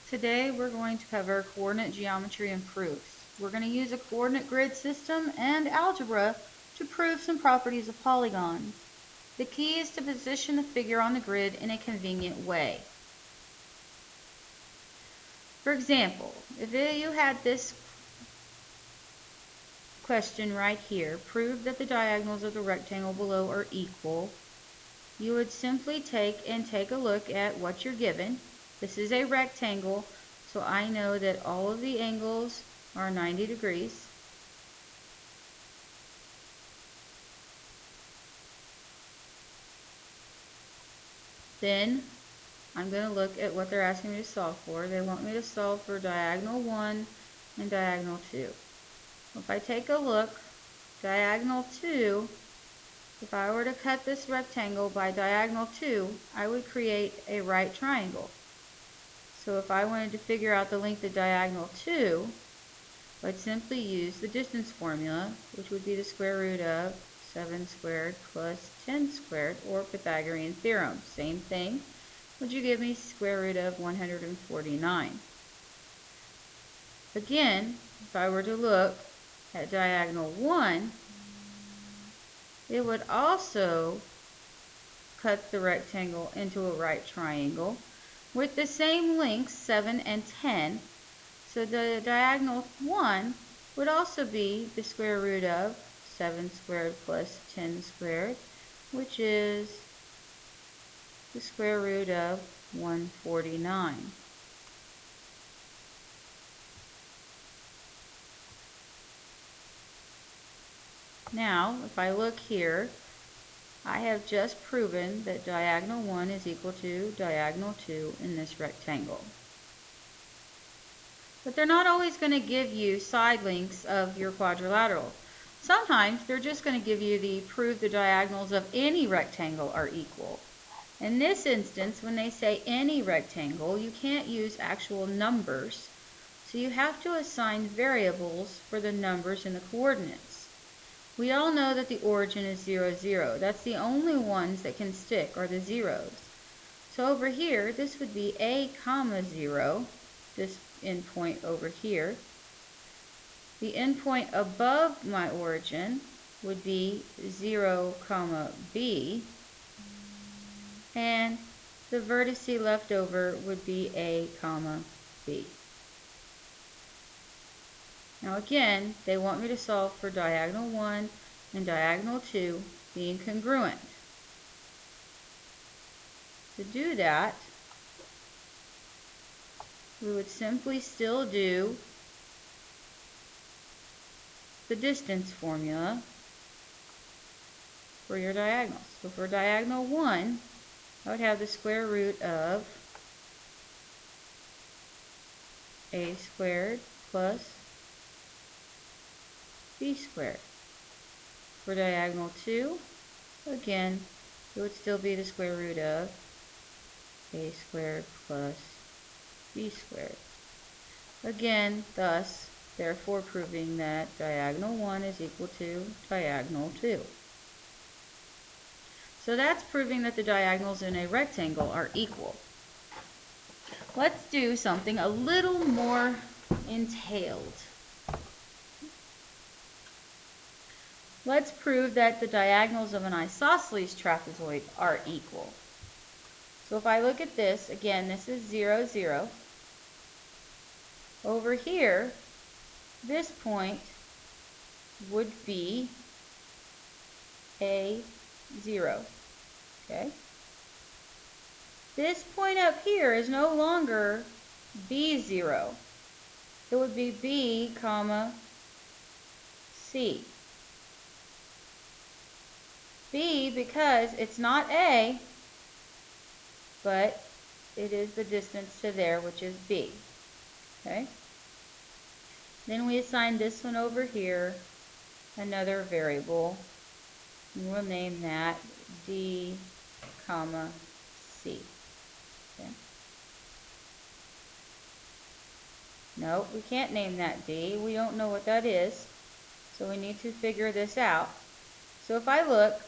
Today we're going to cover coordinate geometry and proofs. We're going to use a coordinate grid system and algebra to prove some properties of polygons. The key is to position the figure on the grid in a convenient way. For example, if you had this question right here, prove that the diagonals of the rectangle below are equal, you would simply take a look at what you're given. This is a rectangle, so I know that all of the angles are 90 degrees. Then I'm going to look at what they're asking me to solve for. They want me to solve for diagonal 1 and diagonal 2. If I take a look, diagonal 2, if I were to cut this rectangle by diagonal 2, I would create a right triangle. So if I wanted to figure out the length of diagonal 2, I'd simply use the distance formula, which would be the square root of 7 squared plus 10 squared, or Pythagorean theorem. Same thing. Would you give me square root of 149? Again, if I were to look at diagonal 1, it would also cut the rectangle into a right triangle with the same lengths, 7 and 10. So the diagonal 1 would also be the square root of 7 squared plus 10 squared, which is the square root of 149. Now, if I look here, I have just proven that diagonal 1 is equal to diagonal 2 in this rectangle. But they're not always going to give you side lengths of your quadrilateral. Sometimes they're just going to give you the prove the diagonals of any rectangle are equal. In this instance, when they say any rectangle, you can't use actual numbers, so you have to assign variables for the numbers in the coordinates. We all know that the origin is 0, 0. That's the only ones that can stick are the zeros. So over here, this would be a comma 0, this endpoint over here. The endpoint above my origin would be 0, comma b, and the vertice left over would be a comma b. Now again, they want me to solve for diagonal 1 and diagonal 2 being congruent. To do that, we would simply still do the distance formula for your diagonals. So for diagonal 1, I would have the square root of a squared plus b squared. For diagonal 2, again, it would still be the square root of a squared plus b squared. Again, thus, therefore proving that diagonal 1 is equal to diagonal 2. So that's proving that the diagonals in a rectangle are equal. Let's do something a little more entailed. Let's prove that the diagonals of an isosceles trapezoid are equal. So if I look at this, again, this is 0, 0. Over here, this point would be a 0. Okay? This point up here is no longer B0. It would be B, comma, C. B because it's not A, but it is the distance to there, which is B. Okay? Then we assign this one over here another variable, and we'll name that D, comma, C. Okay? No, we can't name that D. We don't know what that is, so we need to figure this out. So if I look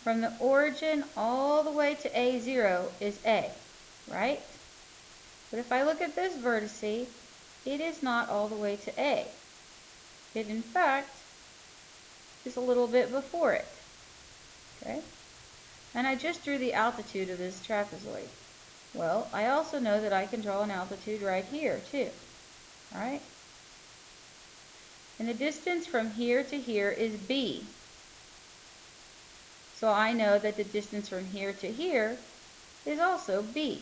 from the origin all the way to A0 is A, right? But if I look at this vertice, it is not all the way to A. It, in fact, is a little bit before it. Okay? And I just drew the altitude of this trapezoid. Well, I also know that I can draw an altitude right here, too. All right? And the distance from here to here is B. So I know that the distance from here to here is also B.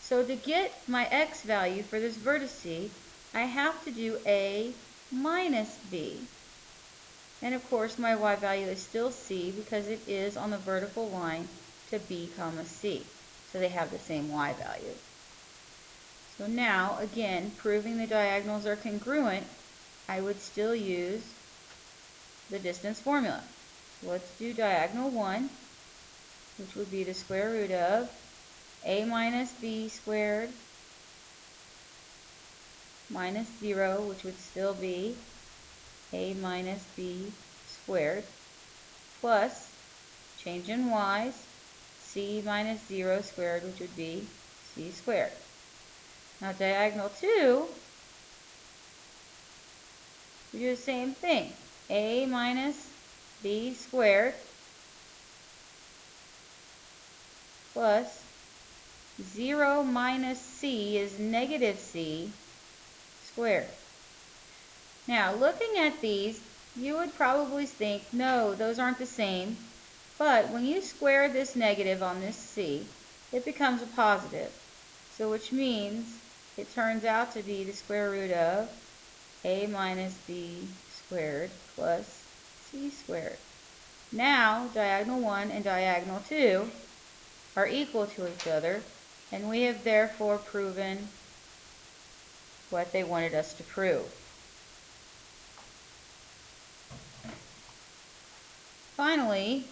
So to get my x value for this vertice, I have to do A minus B. And of course my y value is still C because it is on the vertical line to B comma C. So they have the same y value. So now, again, proving the diagonals are congruent, I would still use the distance formula. So let's do diagonal 1, which would be the square root of A minus B squared minus 0, which would still be A minus B squared, plus, change in y's, C minus 0 squared, which would be C squared. Now diagonal 2, we do the same thing. A minus B squared plus 0 minus C is negative C squared. Now, looking at these, you would probably think, no, those aren't the same. But when you square this negative on this C, it becomes a positive. So which means it turns out to be the square root of A minus B squared plus C squared. Now, diagonal 1 and diagonal 2 are equal to each other, and we have therefore proven what they wanted us to prove. Finally,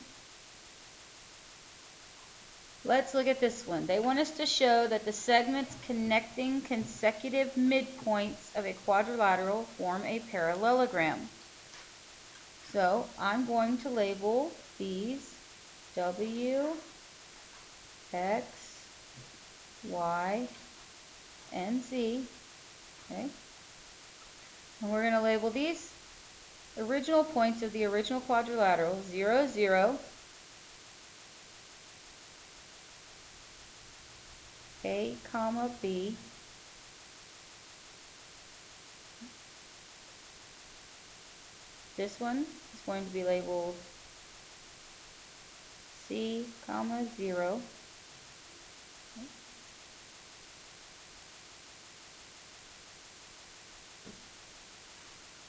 let's look at this one. They want us to show that the segments connecting consecutive midpoints of a quadrilateral form a parallelogram. So I'm going to label these W, X, Y, and Z. Okay? And we're going to label these original points of the original quadrilateral 0, 0, A, comma, B, this one is going to be labeled C, comma, 0.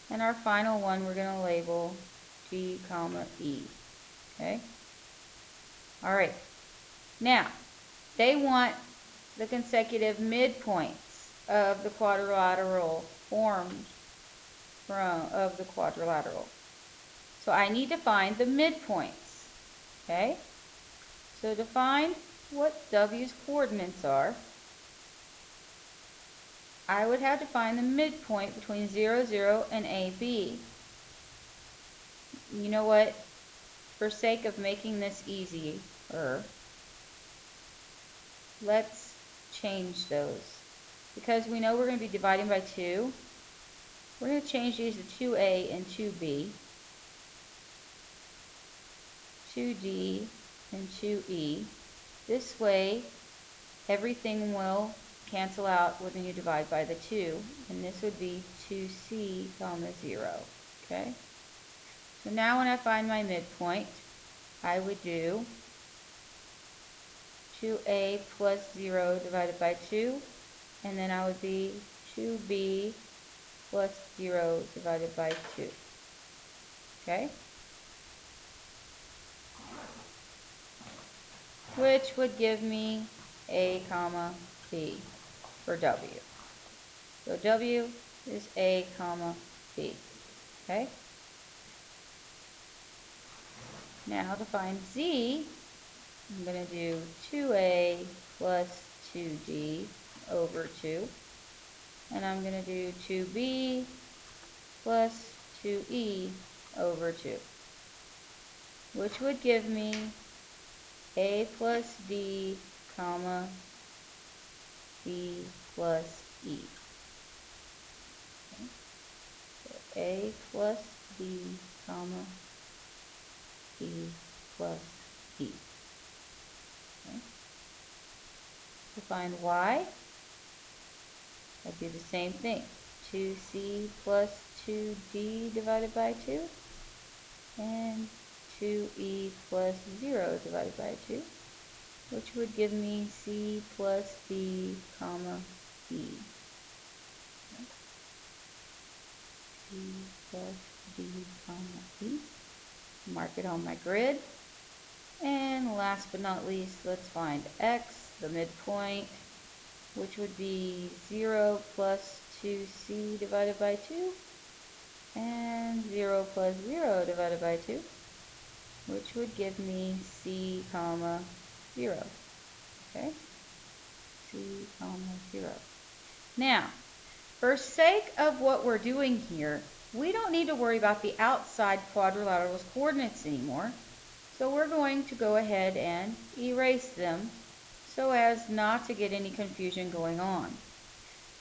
And our final one we're going to label G, comma, E. Okay? Alright. Now, they want the consecutive midpoints of the quadrilateral formed of the quadrilateral. So I need to find the midpoints. Okay? So to find what W's coordinates are, I would have to find the midpoint between 0, 0 and AB. You know what? For sake of making this easier, let's change those. Because we know we're going to be dividing by 2, we're going to change these to 2A and 2B, 2D and 2E. This way, everything will cancel out when you divide by the 2, and this would be 2C, comma, 0. Okay? So now when I find my midpoint, I would do 2A plus 0 divided by 2, and then I would be 2B plus 0 divided by 2. Okay? Which would give me A, comma, B for W. So W is A, comma, B. Okay? Now to find Z, I'm going to do 2A plus 2D over 2. And I'm going to do 2B plus 2E over 2. Which would give me A plus D, comma, b plus e. Okay. So a plus b, comma, b plus e. Okay. To find y, I do the same thing. 2c plus 2d divided by 2, and 2e plus 0 divided by 2, which would give me c plus d, comma, e. C plus d, comma, e. Mark it on my grid. And last but not least, let's find x, the midpoint, which would be 0 plus 2c divided by 2, and 0 plus 0 divided by 2, which would give me c, comma, 0. Okay? C, comma, 0. Now, for sake of what we're doing here, we don't need to worry about the outside quadrilateral's coordinates anymore. So we're going to go ahead and erase them so as not to get any confusion going on.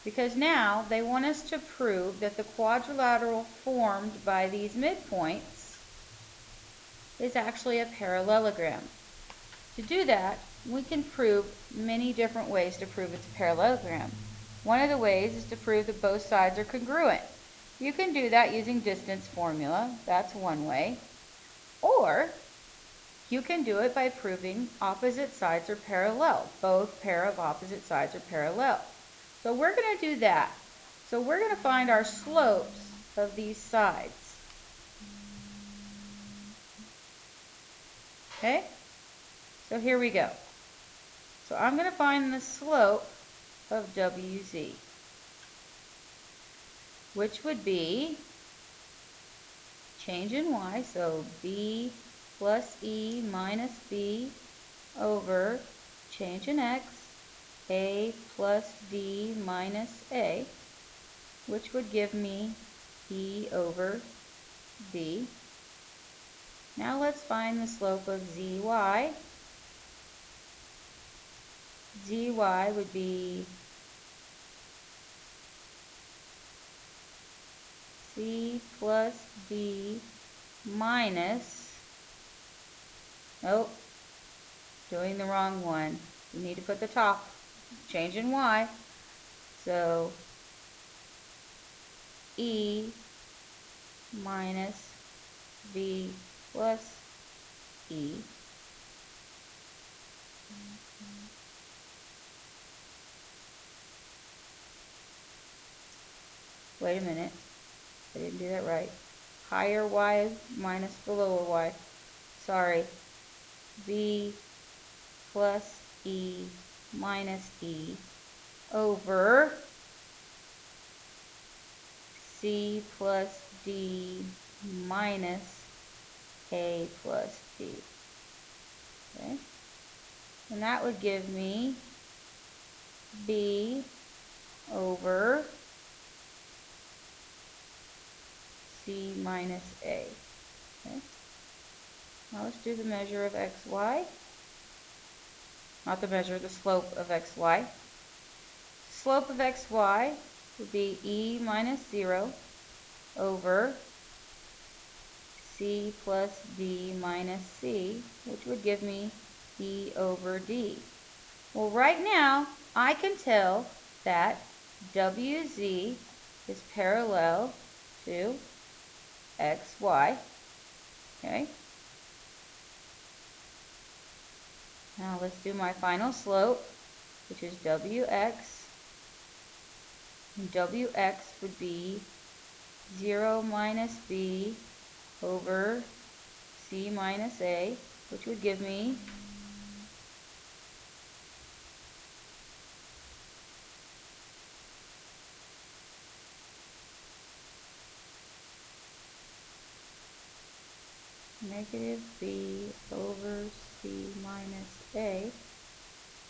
Because now they want us to prove that the quadrilateral formed by these midpoints is actually a parallelogram. To do that, we can prove many different ways to prove it's a parallelogram. One of the ways is to prove that both sides are congruent. You can do that using distance formula. That's one way. Or you can do it by proving opposite sides are parallel. Both pair of opposite sides are parallel. So we're going to do that. So we're going to find our slopes of these sides. Okay? So here we go. So I'm going to find the slope of WZ, which would be change in y, so b plus e minus b over change in x, a plus d minus a, which would give me e over b. Now let's find the slope of zy. Zy would be c plus d minus, nope, doing the wrong one. You need to put the top, change in y. So e minus b plus e. Wait a minute, I didn't do that right. Higher y minus the lower y. Sorry. B plus e minus e over c plus d minus a plus d. Okay? And that would give me b over c minus a. Okay? Now let's do the measure of xy. Not the measure, the slope of xy. Slope of xy would be e minus 0 over c plus d minus c, which would give me e over d. Well, right now, I can tell that WZ is parallel to XY. Okay? Now let's do my final slope, which is WX. And WX would be 0 minus B over C minus A, which would give me negative B over C minus A.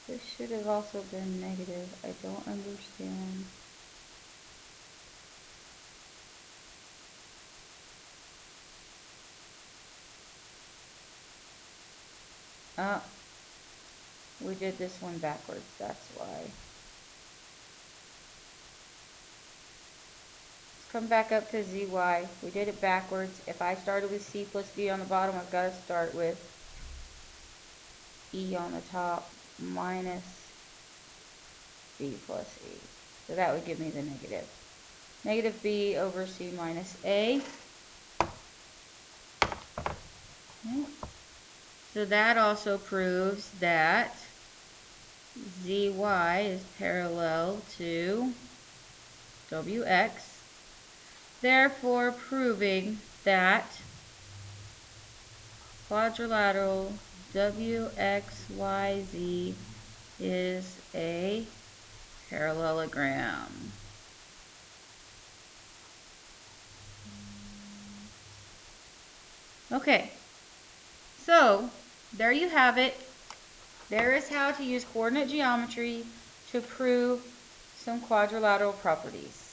This should have also been negative. I don't understand. We did this one backwards, that's why. come back up to zy. We did it backwards. If I started with c plus b on the bottom, I've got to start with e on the top minus b plus e. So that would give me the negative. Negative b over c minus a. So that also proves that zy is parallel to wx, therefore proving that quadrilateral wxyz is a parallelogram. Okay, so there you have it. There is how to use coordinate geometry to prove some quadrilateral properties.